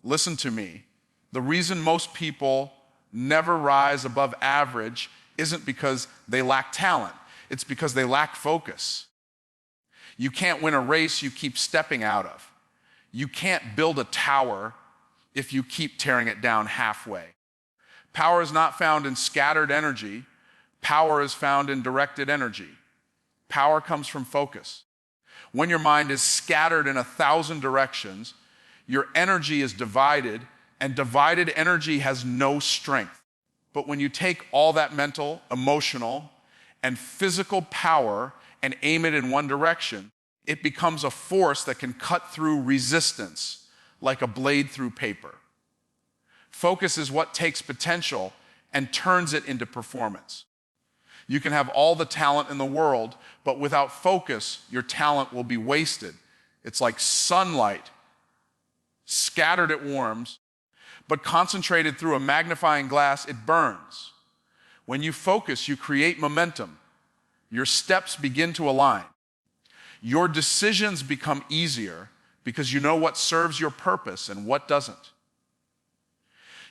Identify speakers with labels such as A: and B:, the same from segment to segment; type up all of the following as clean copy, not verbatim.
A: Listen to me. The reason most people never rise above average isn't because they lack talent. It's because they lack focus. You can't win a race you keep stepping out of. You can't build a tower if you keep tearing it down halfway. Power is not found in scattered energy. Power is found in directed energy. Power comes from focus. When your mind is scattered in 1,000 directions, your energy is divided, and divided energy has no strength. But when you take all that mental, emotional, and physical power and aim it in one direction, it becomes a force that can cut through resistance like a blade through paper. Focus is what takes potential and turns it into performance. You can have all the talent in the world, but without focus, your talent will be wasted. It's like sunlight. Scattered it warms, but concentrated through a magnifying glass, it burns. When you focus, you create momentum. Your steps begin to align. Your decisions become easier because you know what serves your purpose and what doesn't.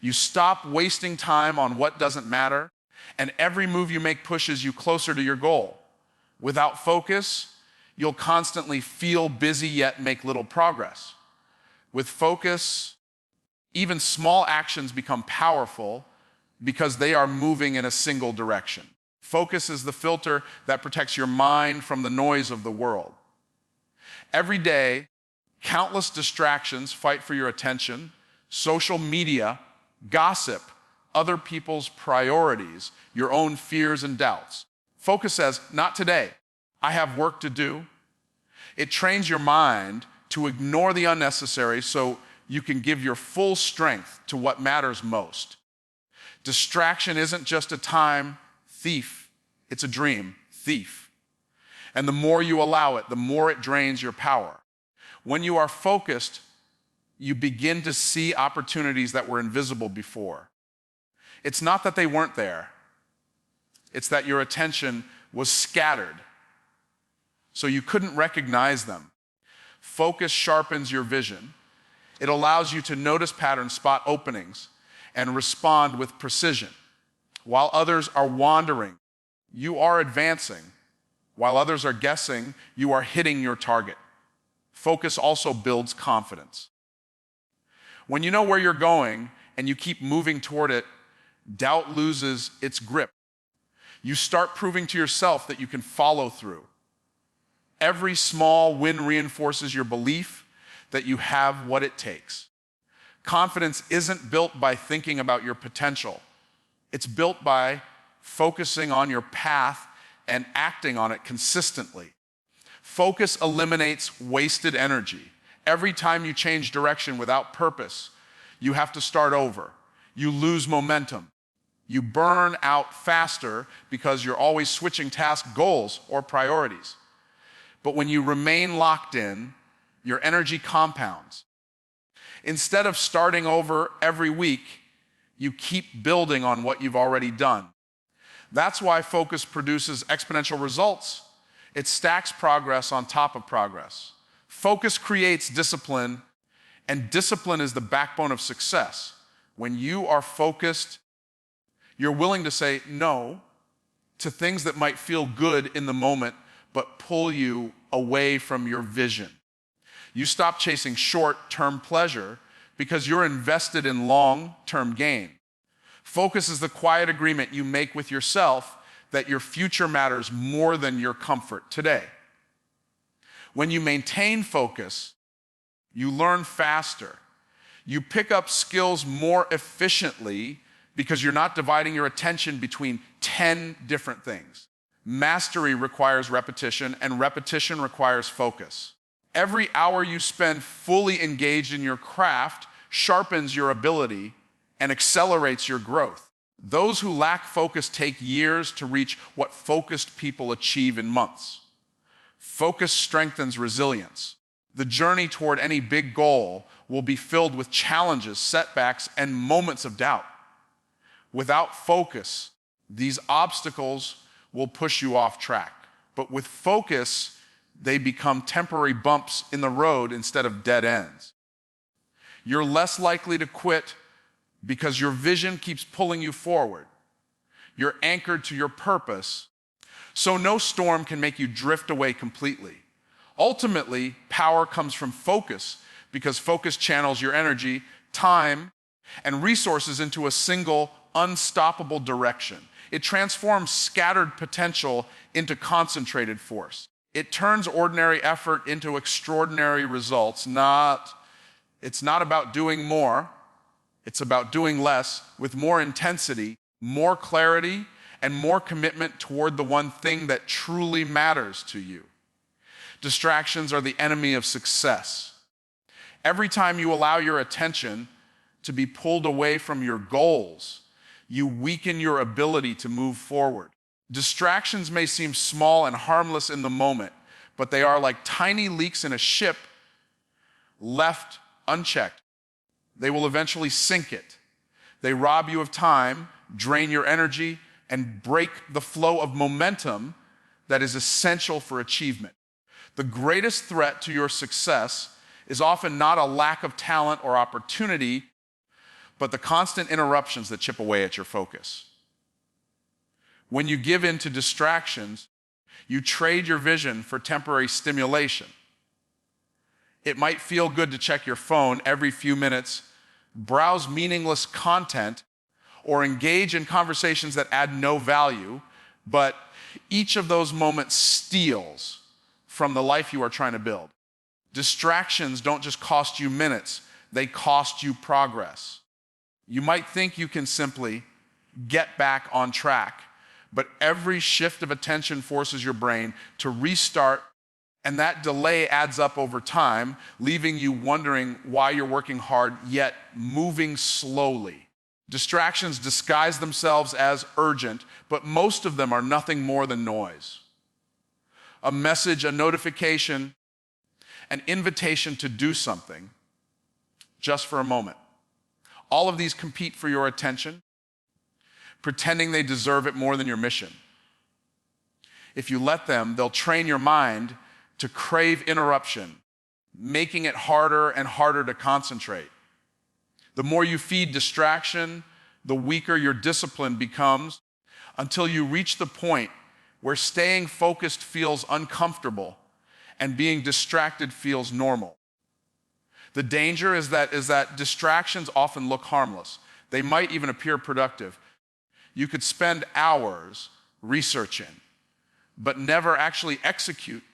A: You stop wasting time on what doesn't matter, and every move you make pushes you closer to your goal. Without focus, you'll constantly feel busy yet make little progress. With focus, even small actions become powerful because they are moving in a single direction. Focus is the filter that protects your mind from the noise of the world. Every day, countless distractions fight for your attention: social media, gossip, other people's priorities, your own fears and doubts. Focus says, not today. I have work to do. It trains your mind to ignore the unnecessary so you can give your full strength to what matters most. Distraction isn't just a time thief, it's a dream thief. And the more you allow it, the more it drains your power. When you are focused, you begin to see opportunities that were invisible before. It's not that they weren't there. It's that your attention was scattered, so you couldn't recognize them. Focus sharpens your vision. It allows you to notice patterns, spot openings, and respond with precision. While others are wandering, you are advancing. While others are guessing, you are hitting your target. Focus also builds confidence. When you know where you're going and you keep moving toward it, doubt loses its grip. You start proving to yourself that you can follow through. Every small win reinforces your belief that you have what it takes. Confidence isn't built by thinking about your potential. It's built by focusing on your path and acting on it consistently. Focus eliminates wasted energy. Every time you change direction without purpose, you have to start over. You lose momentum. You burn out faster because you're always switching task goals or priorities. But when you remain locked in, your energy compounds. Instead of starting over every week, you keep building on what you've already done. That's why focus produces exponential results. It stacks progress on top of progress. Focus creates discipline, and discipline is the backbone of success. When you are focused, you're willing to say no to things that might feel good in the moment, but pull you away from your vision. You stop chasing short-term pleasure because you're invested in long-term gain. Focus is the quiet agreement you make with yourself that your future matters more than your comfort today. When you maintain focus, you learn faster. You pick up skills more efficiently because you're not dividing your attention between 10 different things. Mastery requires repetition, and repetition requires focus. Every hour you spend fully engaged in your craft sharpens your ability and accelerates your growth. Those who lack focus take years to reach what focused people achieve in months. Focus strengthens resilience. The journey toward any big goal will be filled with challenges, setbacks, and moments of doubt. Without focus, these obstacles will push you off track. But with focus, they become temporary bumps in the road instead of dead ends. You're less likely to quit because your vision keeps pulling you forward. You're anchored to your purpose, so no storm can make you drift away completely. Ultimately, power comes from focus, because focus channels your energy, time, and resources into a single, unstoppable direction. It transforms scattered potential into concentrated force. It turns ordinary effort into extraordinary results. It's not about doing more. It's about doing less with more intensity, more clarity, and more commitment toward the one thing that truly matters to you. Distractions are the enemy of success. Every time you allow your attention to be pulled away from your goals, you weaken your ability to move forward. Distractions may seem small and harmless in the moment, but they are like tiny leaks in a ship left unchecked. They will eventually sink it. They rob you of time, drain your energy, and break the flow of momentum that is essential for achievement. The greatest threat to your success is often not a lack of talent or opportunity, but the constant interruptions that chip away at your focus. When you give in to distractions, you trade your vision for temporary stimulation. It might feel good to check your phone every few minutes, browse meaningless content, or engage in conversations that add no value, but each of those moments steals from the life you are trying to build. Distractions don't just cost you minutes, they cost you progress. You might think you can simply get back on track, but every shift of attention forces your brain to restart, and that delay adds up over time, leaving you wondering why you're working hard yet moving slowly. Distractions disguise themselves as urgent, but most of them are nothing more than noise. A message, a notification, an invitation to do something just for a moment. All of these compete for your attention, pretending they deserve it more than your mission. If you let them, they'll train your mind to crave interruption, making it harder and harder to concentrate. The more you feed distraction, the weaker your discipline becomes, until you reach the point where staying focused feels uncomfortable and being distracted feels normal. The danger is that distractions often look harmless. They might even appear productive. You could spend hours researching, but never actually execute.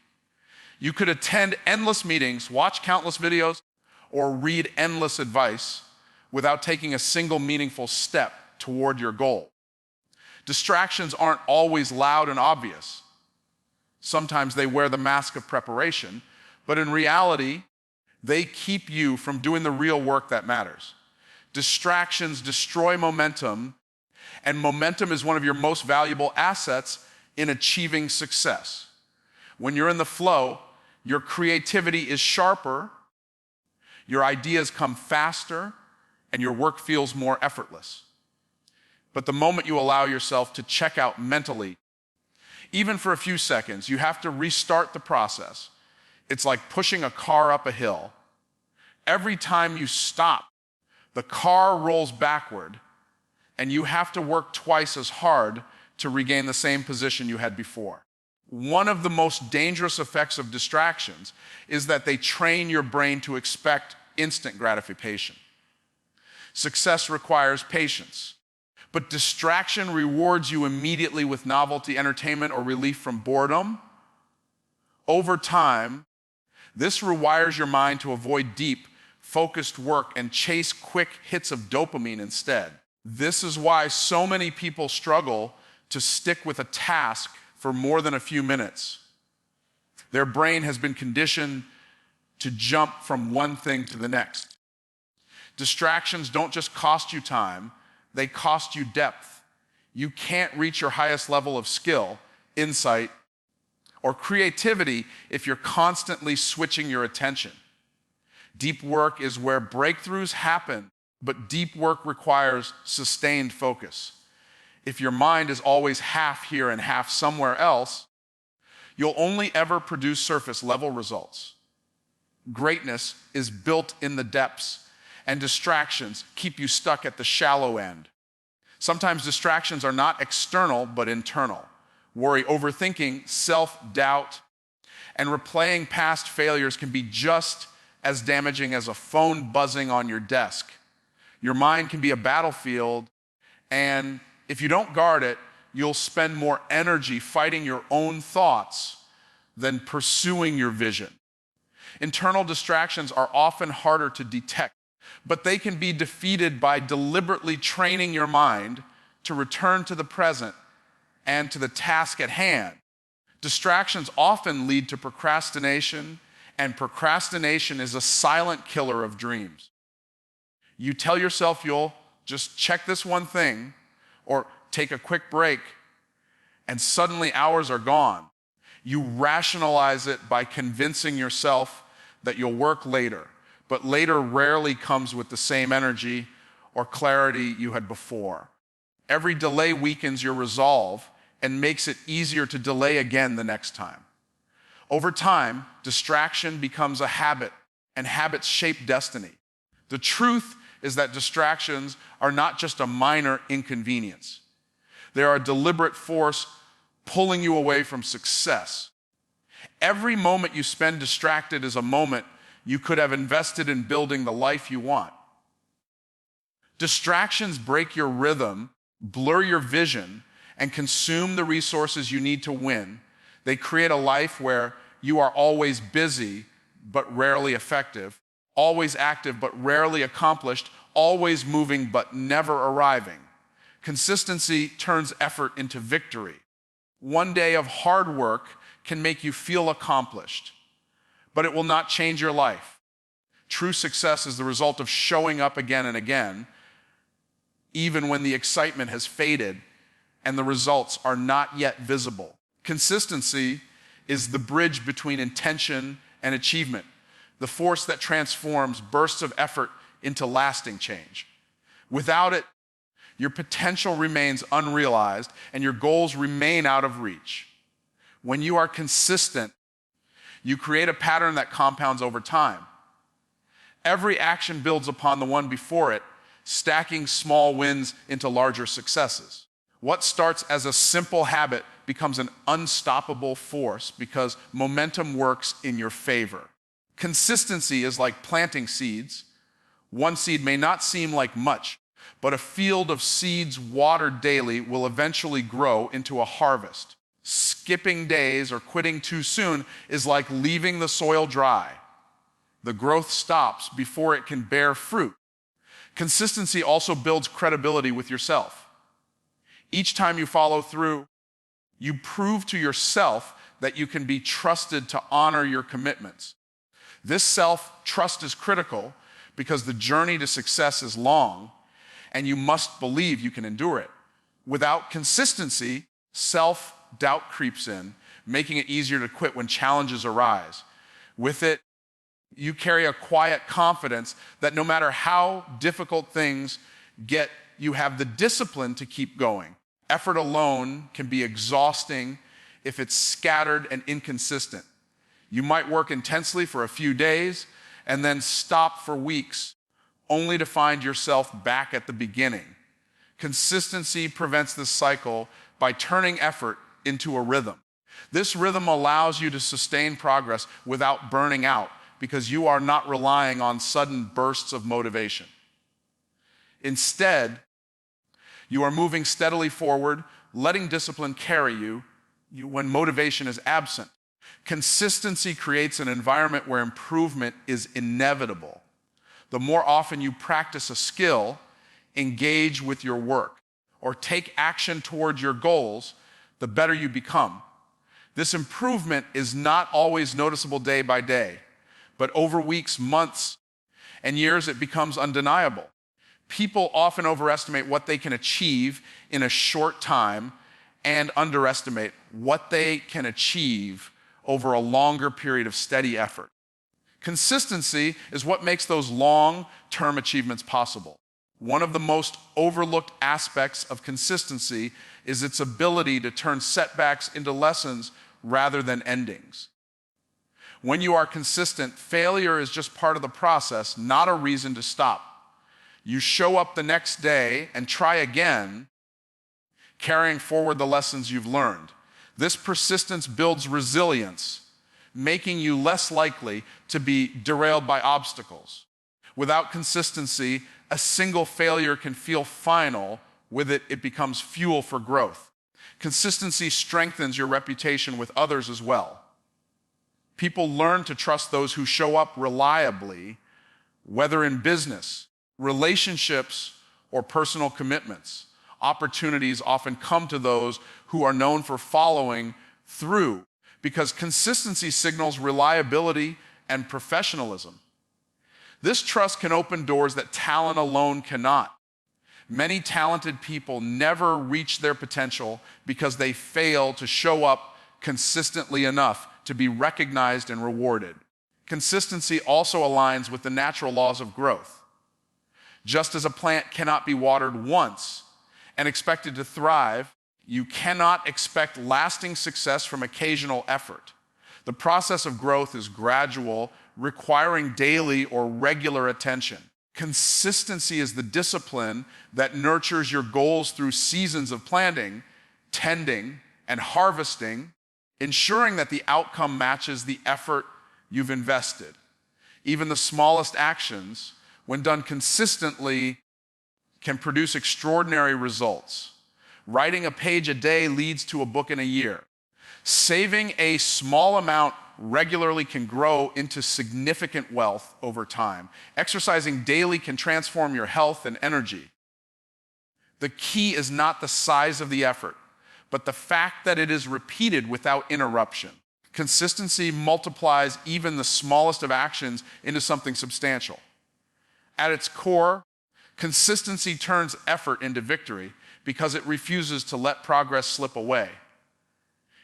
A: You could attend endless meetings, watch countless videos, or read endless advice without taking a single meaningful step toward your goal. Distractions aren't always loud and obvious. Sometimes they wear the mask of preparation, but in reality, they keep you from doing the real work that matters. Distractions destroy momentum, and momentum is one of your most valuable assets in achieving success. When you're in the flow, your creativity is sharper, your ideas come faster, and your work feels more effortless. But the moment you allow yourself to check out mentally, even for a few seconds, you have to restart the process. It's like pushing a car up a hill. Every time you stop, the car rolls backward, and you have to work twice as hard to regain the same position you had before. One of the most dangerous effects of distractions is that they train your brain to expect instant gratification. Success requires patience, but distraction rewards you immediately with novelty, entertainment, or relief from boredom. Over time, this rewires your mind to avoid deep, focused work and chase quick hits of dopamine instead. This is why so many people struggle to stick with a task for more than a few minutes. Their brain has been conditioned to jump from one thing to the next. Distractions don't just cost you time, they cost you depth. You can't reach your highest level of skill, insight, or creativity if you're constantly switching your attention. Deep work is where breakthroughs happen, but deep work requires sustained focus. If your mind is always half here and half somewhere else, you'll only ever produce surface level results. Greatness is built in the depths, and distractions keep you stuck at the shallow end. Sometimes distractions are not external, but internal. Worry, overthinking, self-doubt, and replaying past failures can be just as damaging as a phone buzzing on your desk. Your mind can be a battlefield, and if you don't guard it, you'll spend more energy fighting your own thoughts than pursuing your vision. Internal distractions are often harder to detect, but they can be defeated by deliberately training your mind to return to the present and to the task at hand. Distractions often lead to procrastination, and procrastination is a silent killer of dreams. You tell yourself you'll just check this one thing or take a quick break, and suddenly hours are gone. You rationalize it by convincing yourself that you'll work later, but later rarely comes with the same energy or clarity you had before. Every delay weakens your resolve and makes it easier to delay again the next time. Over time, distraction becomes a habit, and habits shape destiny. The truth is that distractions are not just a minor inconvenience. They are a deliberate force pulling you away from success. Every moment you spend distracted is a moment you could have invested in building the life you want. Distractions break your rhythm, blur your vision, and consume the resources you need to win. They create a life where you are always busy but rarely effective, always active but rarely accomplished, always moving but never arriving. Consistency turns effort into victory. One day of hard work can make you feel accomplished, but it will not change your life. True success is the result of showing up again and again, even when the excitement has faded and the results are not yet visible. Consistency is the bridge between intention and achievement, the force that transforms bursts of effort into lasting change. Without it, your potential remains unrealized and your goals remain out of reach. When you are consistent, you create a pattern that compounds over time. Every action builds upon the one before it, stacking small wins into larger successes. What starts as a simple habit becomes an unstoppable force because momentum works in your favor. Consistency is like planting seeds. One seed may not seem like much, but a field of seeds watered daily will eventually grow into a harvest. Skipping days or quitting too soon is like leaving the soil dry. The growth stops before it can bear fruit. Consistency also builds credibility with yourself. Each time you follow through, you prove to yourself that you can be trusted to honor your commitments. This self-trust is critical because the journey to success is long, and you must believe you can endure it. Without consistency, self-doubt creeps in, making it easier to quit when challenges arise. With it, you carry a quiet confidence that no matter how difficult things get, you have the discipline to keep going. Effort alone can be exhausting if it's scattered and inconsistent. You might work intensely for a few days and then stop for weeks, only to find yourself back at the beginning. Consistency prevents this cycle by turning effort into a rhythm. This rhythm allows you to sustain progress without burning out because you are not relying on sudden bursts of motivation. Instead, you are moving steadily forward, letting discipline carry you when motivation is absent. Consistency creates an environment where improvement is inevitable. The more often you practice a skill, engage with your work, or take action towards your goals, the better you become. This improvement is not always noticeable day by day, but over weeks, months, and years it becomes undeniable. People often overestimate what they can achieve in a short time and underestimate what they can achieve over a longer period of steady effort. Consistency is what makes those long-term achievements possible. One of the most overlooked aspects of consistency is its ability to turn setbacks into lessons rather than endings. When you are consistent, failure is just part of the process, not a reason to stop. You show up the next day and try again, carrying forward the lessons you've learned. This persistence builds resilience, making you less likely to be derailed by obstacles. Without consistency, a single failure can feel final. With it, it becomes fuel for growth. Consistency strengthens your reputation with others as well. People learn to trust those who show up reliably, whether in business, relationships, or personal commitments. Opportunities often come to those who are known for following through, because consistency signals reliability and professionalism. This trust can open doors that talent alone cannot. Many talented people never reach their potential because they fail to show up consistently enough to be recognized and rewarded. Consistency also aligns with the natural laws of growth. Just as a plant cannot be watered once and expected to thrive, you cannot expect lasting success from occasional effort. The process of growth is gradual, requiring daily or regular attention. Consistency is the discipline that nurtures your goals through seasons of planting, tending, and harvesting, ensuring that the outcome matches the effort you've invested. Even the smallest actions, when done consistently, can produce extraordinary results. Writing a page a day leads to a book in a year. Saving a small amount regularly can grow into significant wealth over time. Exercising daily can transform your health and energy. The key is not the size of the effort, but the fact that it is repeated without interruption. Consistency multiplies even the smallest of actions into something substantial. At its core, consistency turns effort into victory because it refuses to let progress slip away.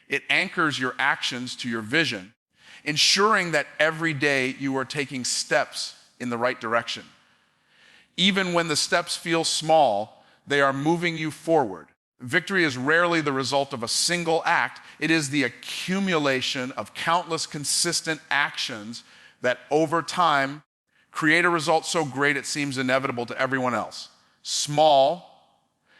A: It anchors your actions to your vision, ensuring that every day you are taking steps in the right direction. Even when the steps feel small, they are moving you forward. Victory is rarely the result of a single act. It is the accumulation of countless consistent actions that over time create a result so great it seems inevitable to everyone else. Small,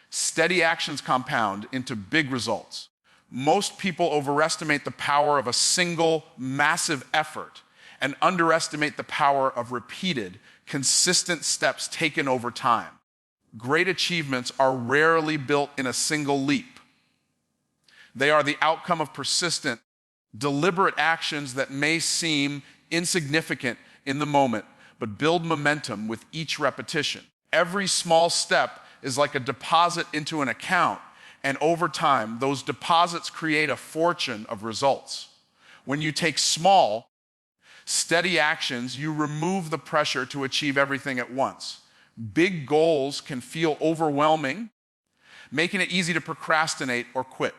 A: steady actions compound into big results. Most people overestimate the power of a single massive effort and underestimate the power of repeated, consistent steps taken over time. Great achievements are rarely built in a single leap. They are the outcome of persistent, deliberate actions that may seem insignificant in the moment, but build momentum with each repetition. Every small step is like a deposit into an account, and over time, those deposits create a fortune of results. When you take small, steady actions, you remove the pressure to achieve everything at once. Big goals can feel overwhelming, making it easy to procrastinate or quit.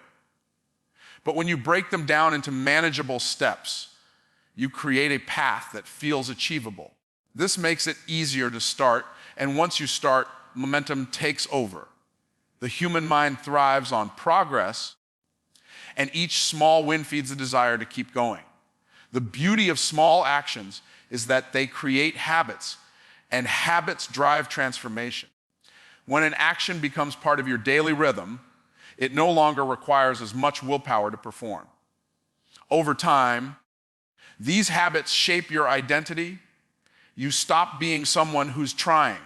A: But when you break them down into manageable steps, you create a path that feels achievable. This makes it easier to start, and once you start, momentum takes over. The human mind thrives on progress, and each small win feeds the desire to keep going. The beauty of small actions is that they create habits, and habits drive transformation. When an action becomes part of your daily rhythm, it no longer requires as much willpower to perform. Over time, these habits shape your identity. You stop being someone who's trying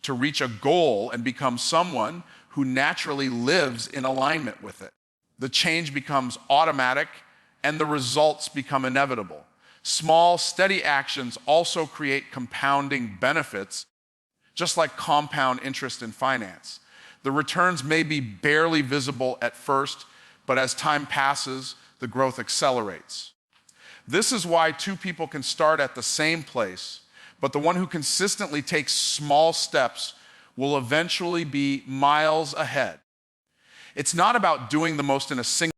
A: to reach a goal and become someone who naturally lives in alignment with it. The change becomes automatic and the results become inevitable. Small, steady actions also create compounding benefits, just like compound interest in finance. The returns may be barely visible at first, but as time passes, the growth accelerates. This is why two people can start at the same place, but the one who consistently takes small steps will eventually be miles ahead. It's not about doing the most in a single